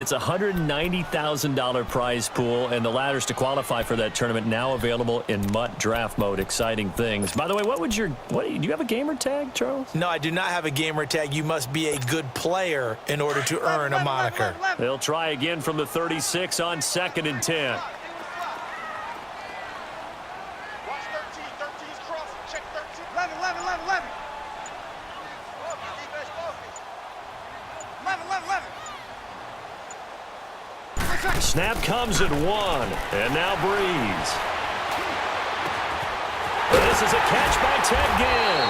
It's a $190,000 prize pool, and the ladders to qualify for that tournament now available in MUT draft mode. Exciting things. By the way, do you have a gamer tag, Charles? No, I do not have a gamer tag. You must be a good player in order to earn a moniker. They'll try again from the 36 on 2nd and 10. Watch 13. 13's crossing. Check 13. 11. 11. Snap comes at 1, and now Breeze. This is a catch by Ted Ginn.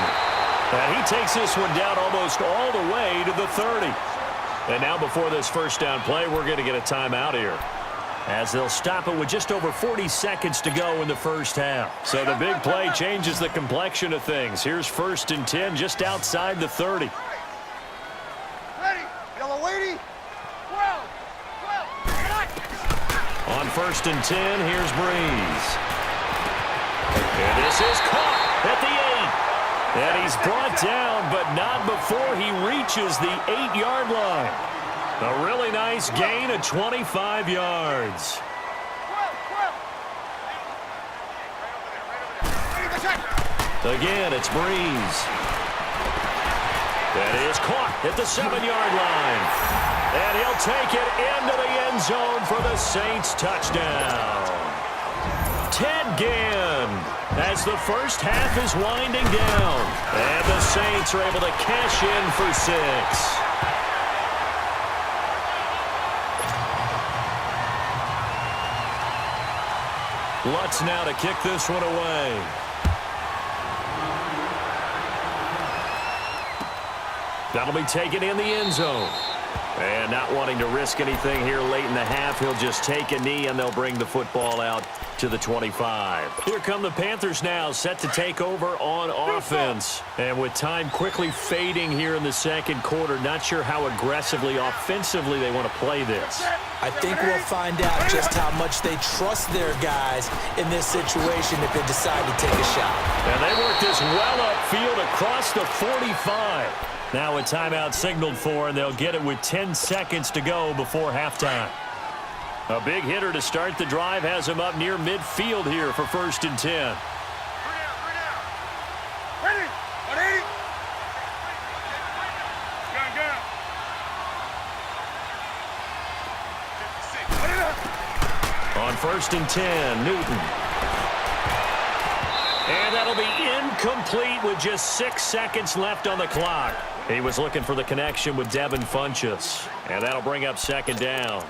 And he takes this one down almost all the way to the 30. And now before this first down play, we're going to get a timeout here, as they'll stop it with just over 40 seconds to go in the first half. So the big play changes the complexion of things. Here's 1st and 10 just outside the 30. Ready. Yellow lady. 12. On 1st and 10, here's Breeze. And this is caught at the 8. And he's brought down, but not before he reaches the 8-yard line. A really nice gain of 25 yards. Again, it's Breeze. That is caught at the 7-yard line. And he'll take it into the end zone for the Saints touchdown. Ted Ginn, as the first half is winding down. And the Saints are able to cash in for 6. Lutz now to kick this one away. That'll be taken in the end zone. And not wanting to risk anything here late in the half, he'll just take a knee, and they'll bring the football out to the 25. Here come the Panthers now, set to take over on offense. And with time quickly fading here in the second quarter, not sure how aggressively, offensively they want to play this. I think we'll find out just how much they trust their guys in this situation if they decide to take a shot. And they work this well upfield across the 45. Now a timeout signaled for, and they'll get it with 10 seconds to go before halftime. A big hitter to start the drive has him up near midfield here for 1st and 10. Ready. 180. On 1st and 10, Newton. And that'll be incomplete with just 6 seconds left on the clock. He was looking for the connection with Devin Funchess. And that'll bring up 2nd down.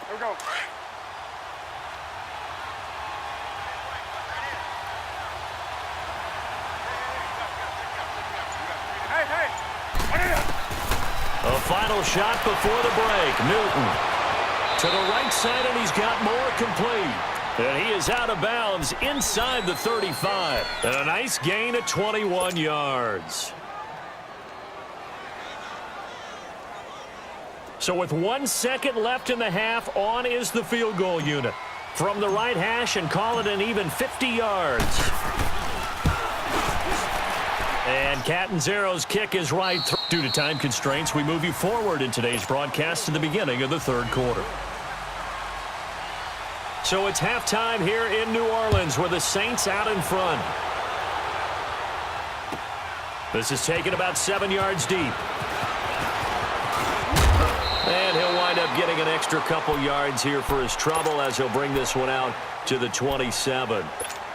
Here we go. A final shot before the break. Newton to the right side, and he's got more complete. And he is out of bounds inside the 35. And a nice gain of 21 yards. So with 1 second left in the half, on is the field goal unit. From the right hash, and call it an even 50 yards. And Catanzaro's kick is right through. Due to time constraints, we move you forward in today's broadcast to the beginning of the 3rd quarter. So it's halftime here in New Orleans, where the Saints out in front. This is taken about 7 yards deep. And he'll wind up getting an extra couple yards here for his trouble, as he'll bring this one out to the 27.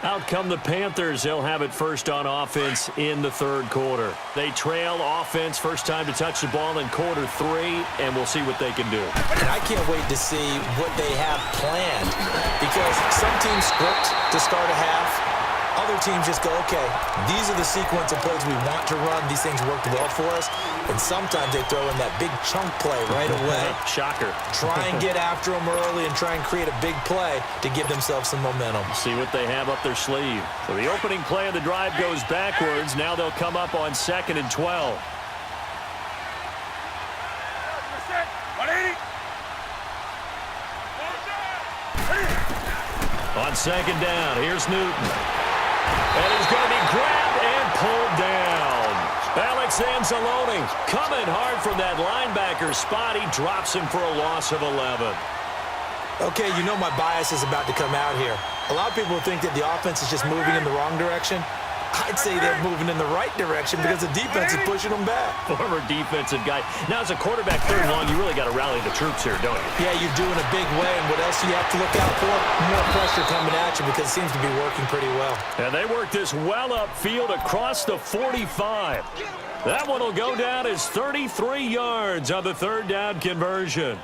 Out come the Panthers. They'll have it first on offense in the 3rd quarter. They trail offense, first time to touch the ball in quarter 3, and we'll see what they can do. And I can't wait to see what they have planned, because some teams script to start a half. Other teams just go, okay, these are the sequence of plays we want to run. These things worked well for us. And sometimes they throw in that big chunk play right away. Shocker. Try and get after them early and try and create a big play to give themselves some momentum. See what they have up their sleeve. So the opening play of the drive goes backwards. Now they'll come up on 2nd and 12. 180. on second down. Here's Newton. And he's going to be grabbed and pulled down. Alex Anzalone coming hard from that linebacker spot. He drops him for a loss of 11. Okay, you know my bias is about to come out here. A lot of people think that the offense is just moving in the wrong direction. I'd say they're moving in the right direction because the defense is pushing them back. Former defensive guy. Now, as a quarterback third and long, you really got to rally the troops here, don't you? Yeah, you're doing a big way, and what else do you have to look out for? More pressure coming at you because it seems to be working pretty well. And they work this well upfield across the 45. That one will go down as 33 yards on the third down conversion.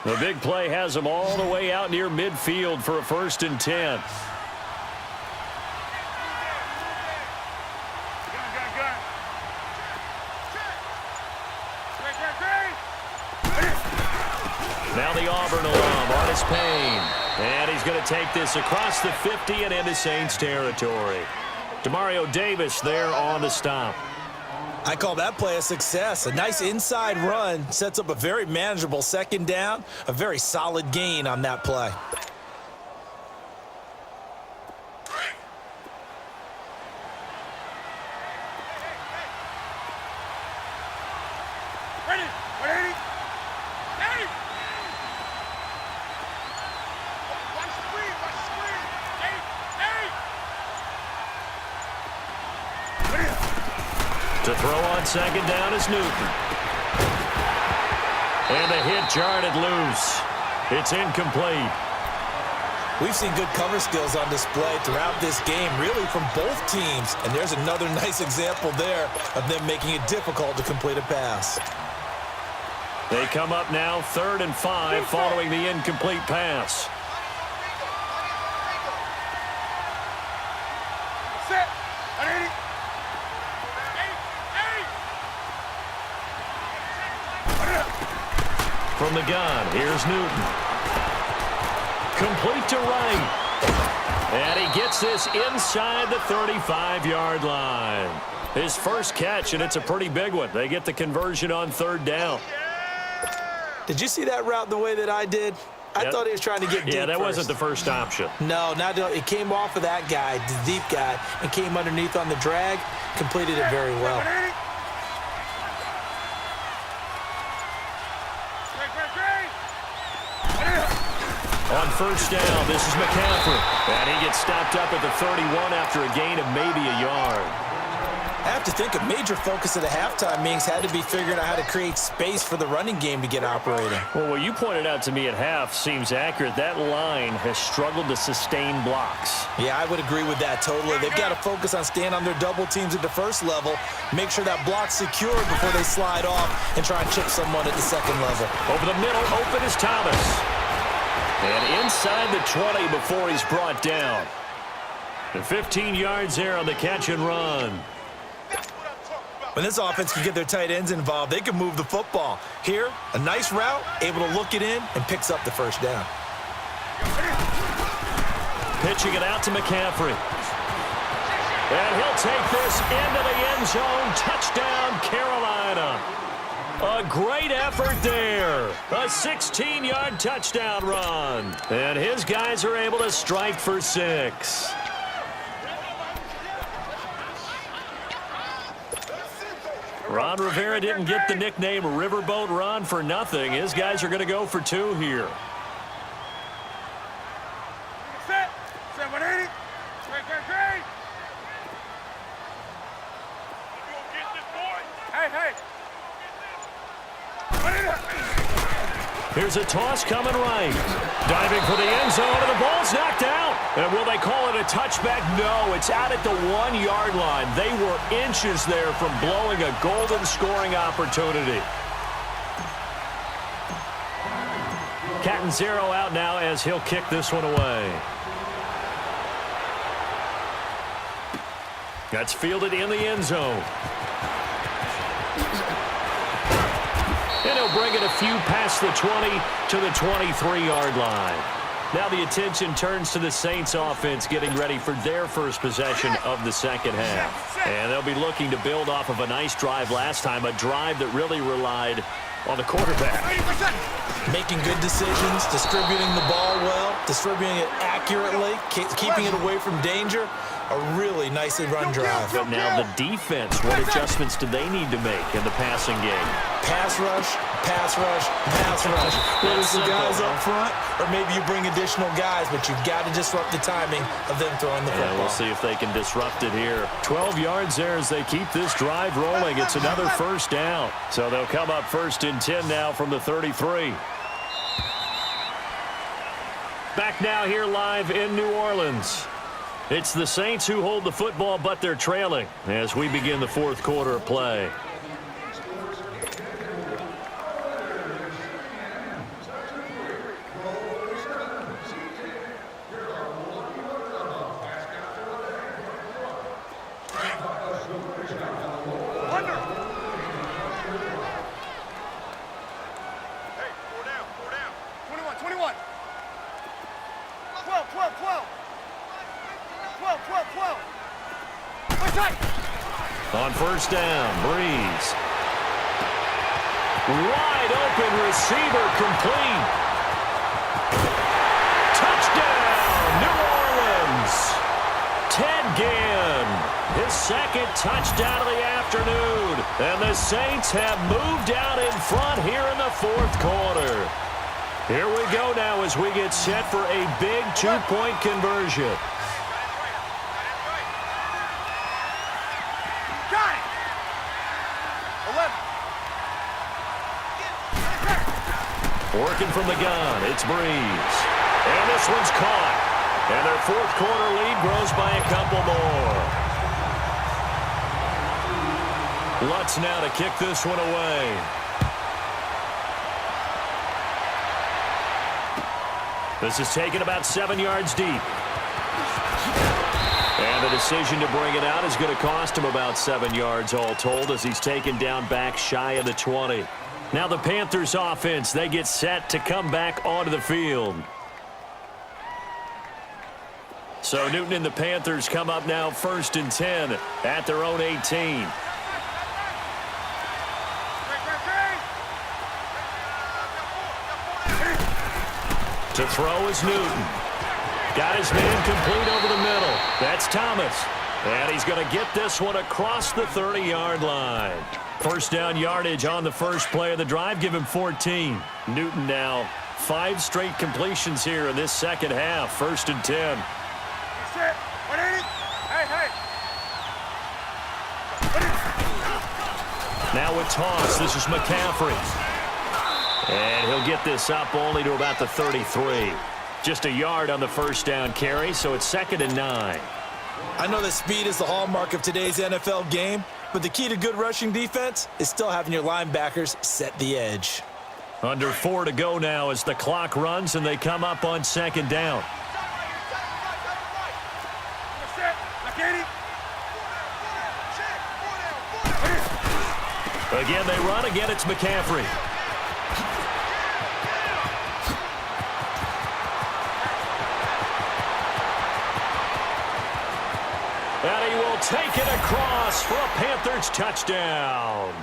The big play has them all the way out near midfield for a 1st and 10. Now the Auburn alum, Artis Payne. And he's going to take this across the 50 and into Saints territory. Demario Davis there on the stop. I call that play a success. A nice inside run sets up a very manageable second down, a very solid gain on that play. To throw on second down is Newton. And the hit jarred it loose. It's incomplete. We've seen good cover skills on display throughout this game, really from both teams. And there's another nice example there of them making it difficult to complete a pass. They come up now 3rd and 5 following the incomplete pass. From the gun, here's Newton. Complete to right. And he gets this inside the 35-yard line. His first catch, and it's a pretty big one. They get the conversion on 3rd down. Did you see that route the way that I did? I thought he was trying to get deep. Yeah, that first. wasn't the first option. No, it came off of that guy, the deep guy, and came underneath on the drag, completed it very well. On 1st down, this is McCaffrey. And he gets stopped up at the 31 after a gain of maybe a yard. I have to think a major focus of the halftime meetings had to be figuring out how to create space for the running game to get operating. Well, what you pointed out to me at half seems accurate. That line has struggled to sustain blocks. Yeah, I would agree with that totally. They've got to focus on staying on their double teams at the first level, make sure that block's secured before they slide off and try and chip someone at the second level. Over the middle, open is Thomas. And inside the 20 before he's brought down. The 15 yards there on the catch and run. When this offense can get their tight ends involved, they can move the football. Here, a nice route, able to look it in, and picks up the 1st down. Pitching it out to McCaffrey. And he'll take this into the end zone. Touchdown, Carolina. A great effort there. A 16-yard touchdown run. And his guys are able to strike for 6. Ron Rivera didn't get the nickname Riverboat Ron for nothing. His guys are going to go for 2 here. Set 180. Great. Hey. Here's a toss coming right. Diving for the end zone, and the ball's knocked out. And will they call it a touchback? No, it's out at the 1-yard line. They were inches there from blowing a golden scoring opportunity. Catanzaro out now as he'll kick this one away. That's fielded in the end zone. And he'll bring it a few past the 20 to the 23-yard line. Now the attention turns to the Saints offense getting ready for their first possession of the second half. And they'll be looking to build off of a nice drive last time, a drive that really relied on the quarterback. Making good decisions, distributing the ball well, distributing it accurately, keeping it away from danger. A really nicely run drive. But now the defense, what adjustments do they need to make in the passing game? Pass rush, pass rush, pass rush. Whether it's the guys up front, or maybe you bring additional guys, but you've got to disrupt the timing of them throwing the football. And we'll see if they can disrupt it here. 12 yards there as they keep this drive rolling. It's another first down. So they'll come up 1st and 10 now from the 33. Back now here live in New Orleans. It's the Saints who hold the football, but they're trailing as we begin the 4th quarter of play. On first down, Breeze. Wide open receiver complete. Touchdown, New Orleans. Ted Ginn, his 2nd touchdown of the afternoon. And the Saints have moved out in front here in the 4th quarter. Here we go now as we get set for a big 2-point conversion. Working from the gun, it's Breeze. And this one's caught. And their 4th quarter lead grows by a couple more. Lutz now to kick this one away. This is taken about 7 yards deep. And the decision to bring it out is going to cost him about 7 yards all told as he's taken down back shy of the 20. Now the Panthers offense, they get set to come back onto the field. So Newton and the Panthers come up now 1st and 10 at their own 18. To throw is Newton. Got his man complete over the middle. That's Thomas. And he's going to get this one across the 30-yard line. First down yardage on the first play of the drive. Give him 14. Newton now 5 straight completions here in this second half. 1st and 10. Now with toss, this is McCaffrey. And he'll get this up only to about the 33. Just a yard on the first down carry, so it's 2nd and 9. I know that speed is the hallmark of today's NFL game, but the key to good rushing defense is still having your linebackers set the edge. Under 4 to go now as the clock runs and they come up on 2nd down. Again, they run. Again, it's McCaffrey. And he will take it across for a Panthers touchdown.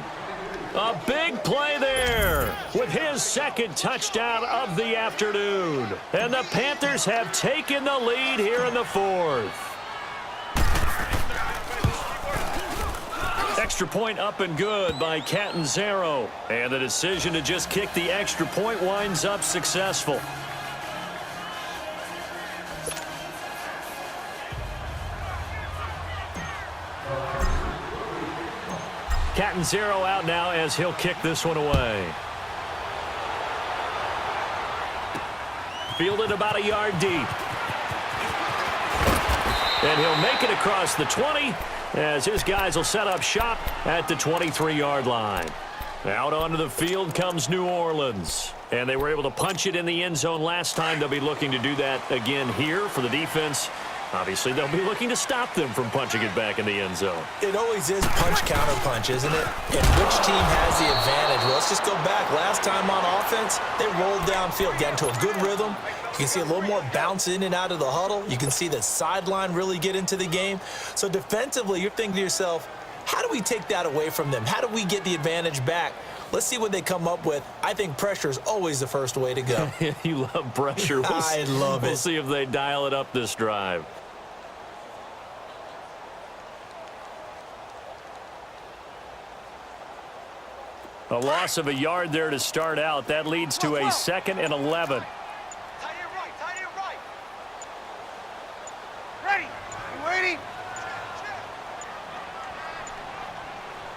A big play there with his 2nd touchdown of the afternoon. And the Panthers have taken the lead here in the 4th. Extra point up and good by Catanzaro. And the decision to just kick the extra point winds up successful. Catanzaro out now as he'll kick this one away. Fielded about a yard deep. And he'll make it across the 20 as his guys will set up shop at the 23-yard line. Out onto the field comes New Orleans. And they were able to punch it in the end zone last time. They'll be looking to do that again here for the defense. Obviously, they'll be looking to stop them from punching it back in the end zone. It always is punch-counter-punch, isn't it? And which team has the advantage? Well, let's just go back. Last time on offense, they rolled downfield, got into a good rhythm. You can see a little more bounce in and out of the huddle. You can see the sideline really get into the game. So defensively, you're thinking to yourself, How do we take that away from them? How do we get the advantage back? Let's see what they come up with. I think pressure is always the first way to go. You love pressure. I love it. We'll see if they dial it up this drive. A loss of a yard there to start out. That leads to a 2nd and 11. Tight end right, tight end right. Ready. You waiting?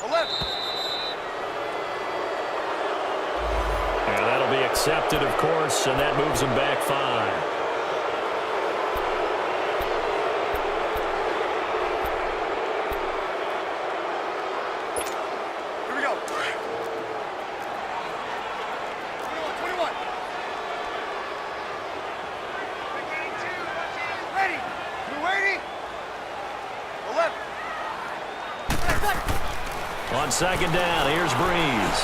11. And that'll be accepted, of course, and that moves them back 5. Here we go. 21. Ready. You waiting? 11. On 2nd down, here's Breeze.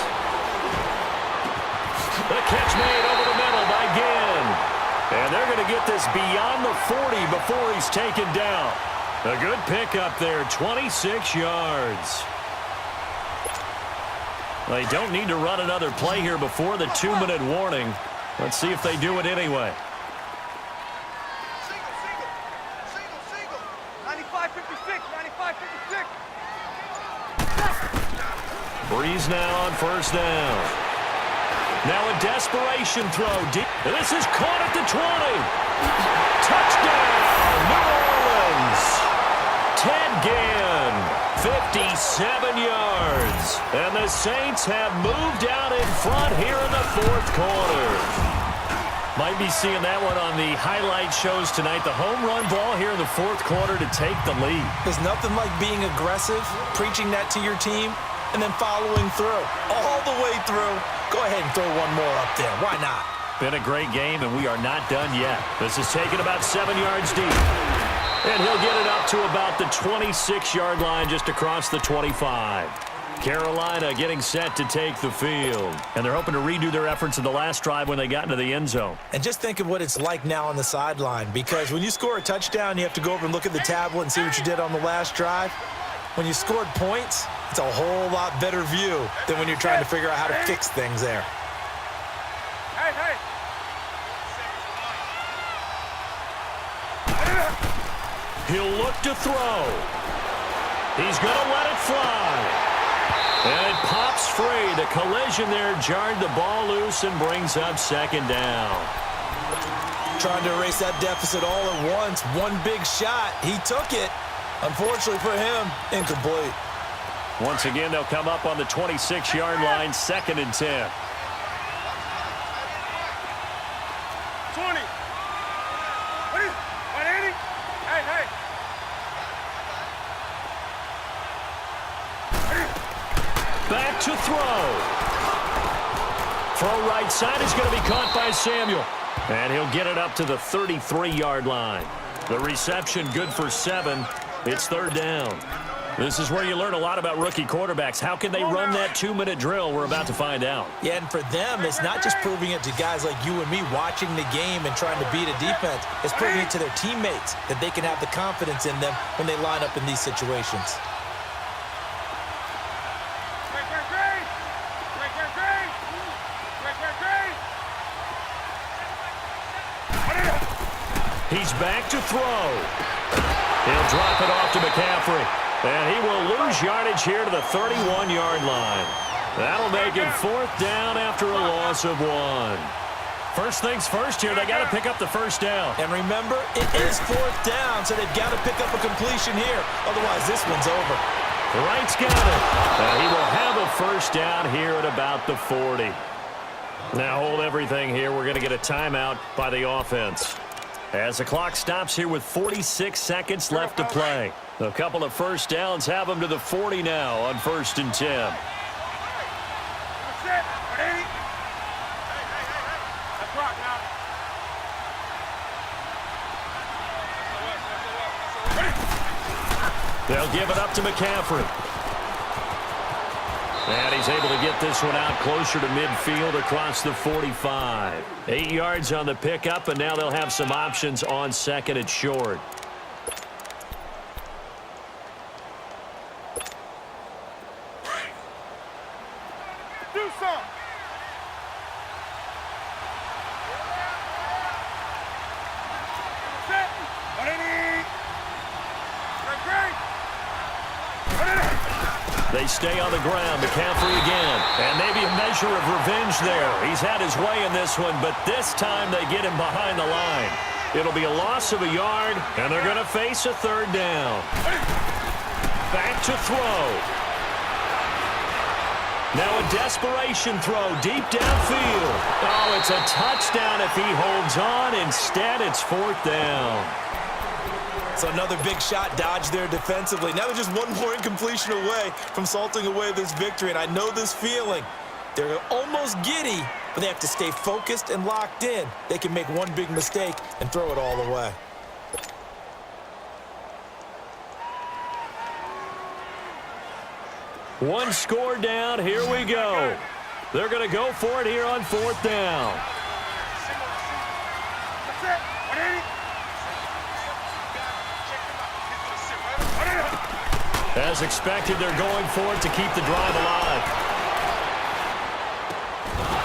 The catch made over the middle by Ginn. And they're going to get this beyond the 40 before he's taken down. A good pickup there, 26 yards. They don't need to run another play here before the 2-minute warning. Let's see if they do it anyway. Single. 95-56, 95-56. Breeze now on 1st down. Now a desperation throw. Deep. This is caught at the 20. Touchdown, New Orleans. Ted Ginn, 57 yards. And the Saints have moved out in front here in the 4th quarter. Might be seeing that one on the highlight shows tonight. The home run ball here in the 4th quarter to take the lead. There's nothing like being aggressive, preaching that to your team, and then following through. All the way through. Go ahead and throw one more up there. Why not? Been a great game, and we are not done yet. This is taken about 7 yards deep. And he'll get it up to about the 26-yard line just across the 25. Carolina getting set to take the field. And they're hoping to redo their efforts in the last drive when they got into the end zone. And just think of what it's like now on the sideline, because when you score a touchdown, you have to go over and look at the tablet and see what you did on the last drive. When you scored points, it's a whole lot better view than when you're trying to figure out how to fix things there. Hey. He'll look to throw. He's going to let it fly. And it pops free. The collision there jarred the ball loose and brings up 2nd down. Trying to erase that deficit all at once. One big shot. He took it. Unfortunately for him, incomplete. Once again, they'll come up on the 26-yard line, 2nd and 10. 20. What is 180? Hey. Back to throw. Throw right side is going to be caught by Samuel. And he'll get it up to the 33-yard line. The reception good for 7. It's 3rd down. This is where you learn a lot about rookie quarterbacks. How can they run that 2-minute drill? We're about to find out. Yeah, and for them, it's not just proving it to guys like you and me watching the game and trying to beat a defense. It's proving it to their teammates that they can have the confidence in them when they line up in these situations. He's back to throw. He'll drop it off to McCaffrey. And he will lose yardage here to the 31-yard line. That'll make it 4th down after a loss of 1. First things first here, they got to pick up the 1st down. And remember, it is 4th down, so they've got to pick up a completion here. Otherwise, this one's over. Wright's got it. And he will have a 1st down here at about the 40. Now hold everything here. We're going to get a timeout by the offense. As the clock stops here with 46 seconds left to play. A couple of 1st downs have them to the 40 now on 1st and 10. They'll give it up to McCaffrey. And he's able to get this one out closer to midfield across the 45. 8 yards on the pickup, and now they'll have some options on 2nd and short. Do some. Set. They stay on the ground. McCaffrey again. And maybe a measure of revenge there. He's had his way in this one, but this time they get him behind the line. It'll be a loss of a yard, and they're going to face a third down. Back to throw. Now a desperation throw deep downfield. Oh, it's a touchdown if he holds on. Instead, it's fourth down. So another big shot dodged there defensively. Now they're just one more incompletion away from salting away this victory, and I know this feeling. They're almost giddy, but they have to stay focused and locked in. They can make one big mistake and throw it all away. One score down. Here we go. They're going to go for it here on fourth down. As expected, they're going for it to keep the drive alive.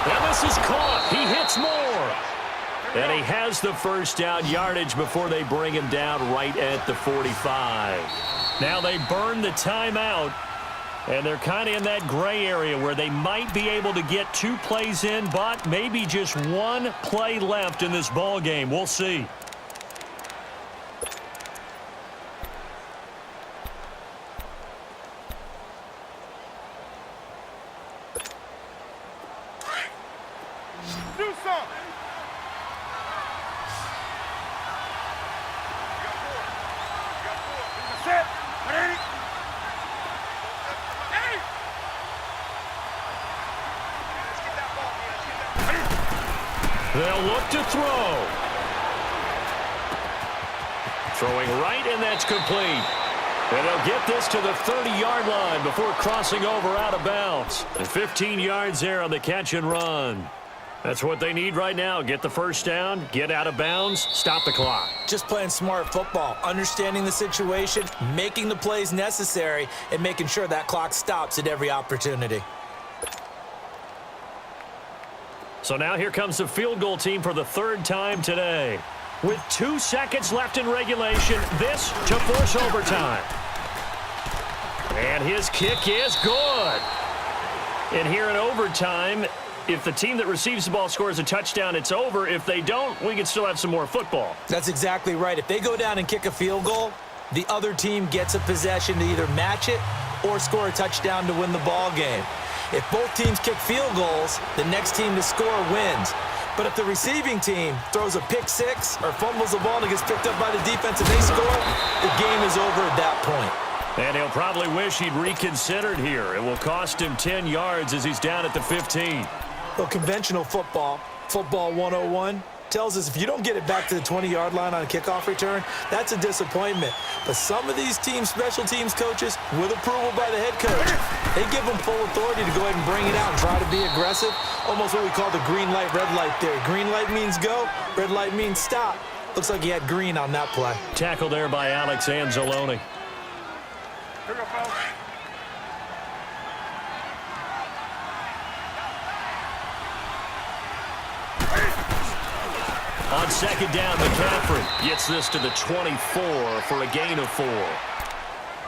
And this is caught. He hits more. And he has the first down yardage before they bring him down right at the 45. Now they burn the timeout. And they're kind of in that gray area where they might be able to get 2 plays in, but maybe just 1 play left in this ball game. We'll see. Do some. Set. They'll look to throw. Throwing right, and that's complete. And they'll get this to the 30-yard line before crossing over out of bounds. And 15 yards there on the catch and run. That's what they need right now. Get the first down, get out of bounds, stop the clock. Just playing smart football, understanding the situation, making the plays necessary, and making sure that clock stops at every opportunity. So now here comes the field goal team for the 3rd time today. With 2 seconds left in regulation, this to force overtime. And his kick is good. And here in overtime, if the team that receives the ball scores a touchdown, it's over. If they don't, we can still have some more football. That's exactly right. If they go down and kick a field goal, the other team gets a possession to either match it or score a touchdown to win the ball game. If both teams kick field goals, the next team to score wins. But if the receiving team throws a pick six or fumbles the ball and gets picked up by the defense and they score, the game is over at that point. And he'll probably wish he'd reconsidered here. It will cost him 10 yards as he's down at the 15. Well, conventional football, football 101, tells us if you don't get it back to the 20-yard line on a kickoff return, that's a disappointment. But some of these teams, special teams coaches, with approval by the head coach, they give them full authority to go ahead and bring it out and try to be aggressive. Almost what we call the green light, red light theory. Green light means go, red light means stop. Looks like he had green on that play. Tackle there by Alex Anzalone. Here we go, fellas. On second down, McCaffrey gets this to the 24 for a gain of 4.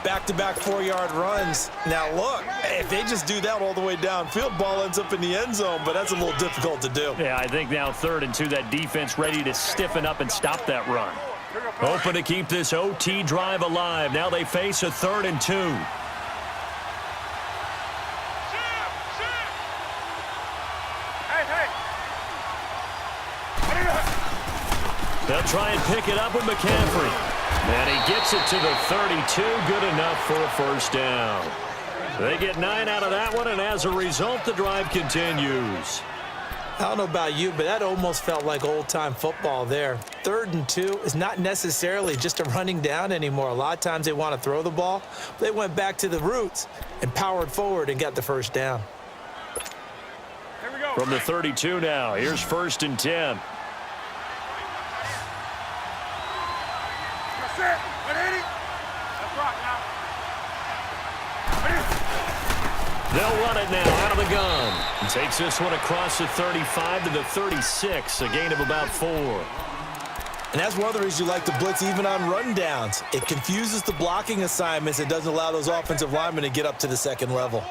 Back-to-back 4-yard runs. Now, look, if they just do that all the way downfield, ball ends up in the end zone, but that's a little difficult to do. Yeah, I think now 3rd and 2, that defense ready to stiffen up and stop that run. Hoping to keep this OT drive alive. Now they face a 3rd and 2. They'll try and pick it up with McCaffrey. And he gets it to the 32. Good enough for a first down. They get 9 out of that one, and as a result, the drive continues. I don't know about you, but that almost felt like old-time football there. 3rd and 2 is not necessarily just a running down anymore. A lot of times they want to throw the ball. They went back to the roots and powered forward and got the first down. Here we go. From the 32 now, here's 1st and 10. Set. 180. Let's rock now. They'll run it now out of the gun. And takes this one across the 35 to the 36, a gain of about 4. And that's one of the reasons you like to blitz even on rundowns. It confuses the blocking assignments. It doesn't allow those offensive linemen to get up to the second level.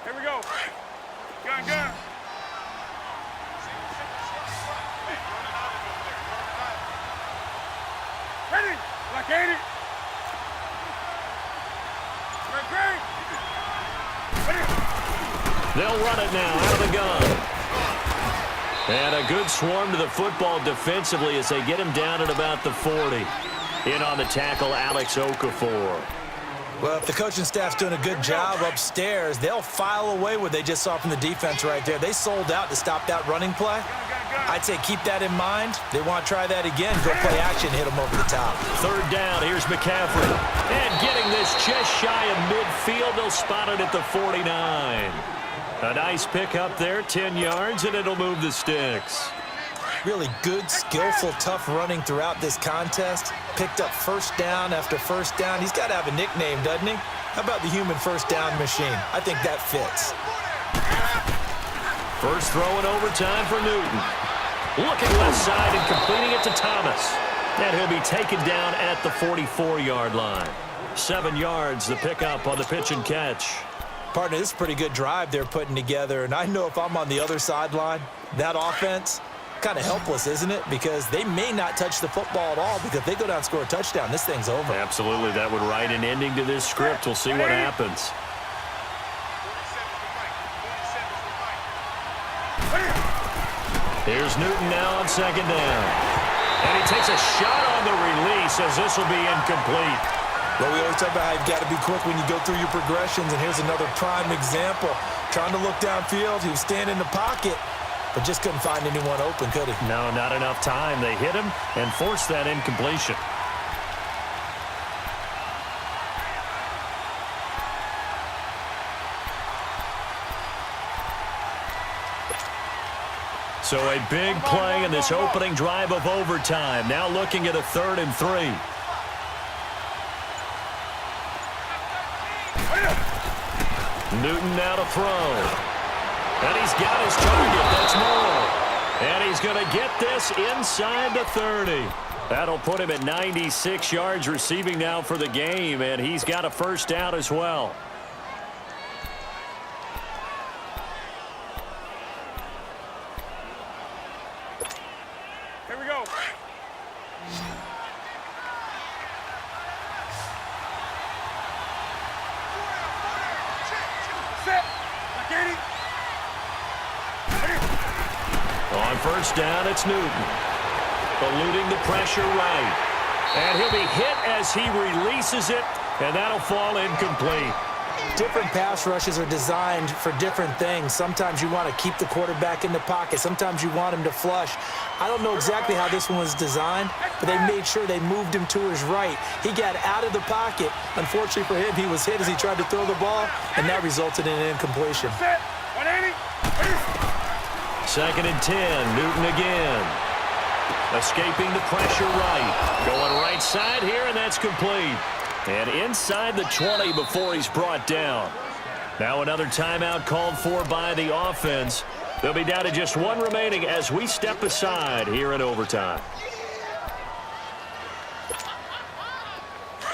Here we go. Gun. Ready? Like 80. Great. They'll run it now out of the gun. And a good swarm to the football defensively as they get him down at about the 40. In on the tackle, Alex Okafor. Well, if the coaching staff's doing a good job upstairs, they'll file away what they just saw from the defense right there. They sold out to stop that running play. I'd say keep that in mind. They want to try that again. Go play action, hit them over the top. Third down, here's McCaffrey. And getting this just shy of midfield, they'll spot it at the 49. A nice pick up there, 10 yards, and it'll move the sticks. Really good, skillful, tough running throughout this contest. Picked up first down after first down. He's got to have a nickname, doesn't he? How about the human first down machine? I think that fits. First throw in overtime for Newton. Looking left side and completing it to Thomas. And he'll be taken down at the 44-yard line. 7 yards, the pickup on the pitch and catch. Partner, this is a pretty good drive they're putting together. And I know if I'm on the other sideline, that offense, kind of helpless, isn't it? Because they may not touch the football at all, because if they go down and score a touchdown, this thing's over. Absolutely. That would write an ending to this script. We'll see what happens. Here's Newton now on second down. And he takes a shot on the release as this will be incomplete. Well, we always talk about how you've got to be quick when you go through your progressions, and here's another prime example. Trying to look downfield, he was standing in the pocket, but just couldn't find anyone open, could he? No, not enough time. They hit him and forced that incompletion. So a big play in this opening drive of overtime. Now looking at a 3rd and 3. Newton now to throw. And he's got his target. That's more. And he's going to get this inside the 30. That'll put him at 96 yards receiving now for the game. And he's got a first down as well. Here we go. Set. Like 80. On first down, it's Newton. Eluding the pressure right. And he'll be hit as he releases it, and that'll fall incomplete. Different pass rushes are designed for different things. Sometimes you want to keep the quarterback in the pocket. Sometimes you want him to flush. I don't know exactly how this one was designed, but they made sure they moved him to his right. He got out of the pocket. Unfortunately for him, he was hit as he tried to throw the ball, and that resulted in an incompletion. Set. 180. 2nd and 10, Newton again. Escaping the pressure right. Going right side here, and that's complete. And inside the 20 before he's brought down. Now another timeout called for by the offense. They'll be down to just 1 remaining as we step aside here in overtime.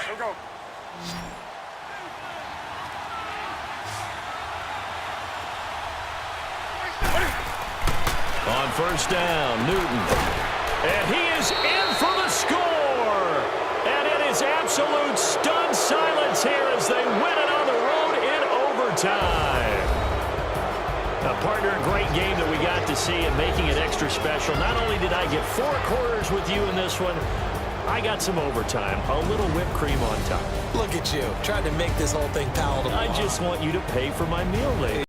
Here we go. On first down, Newton. And he is in for the score. And it is absolute stunned silence here as they win it on the road in overtime. A partner, a great game that we got to see and making it extra special. Not only did I get 4 quarters with you in this one, I got some overtime, a little whipped cream on top. Look at you, trying to make this whole thing palatable. I just want you to pay for my meal later.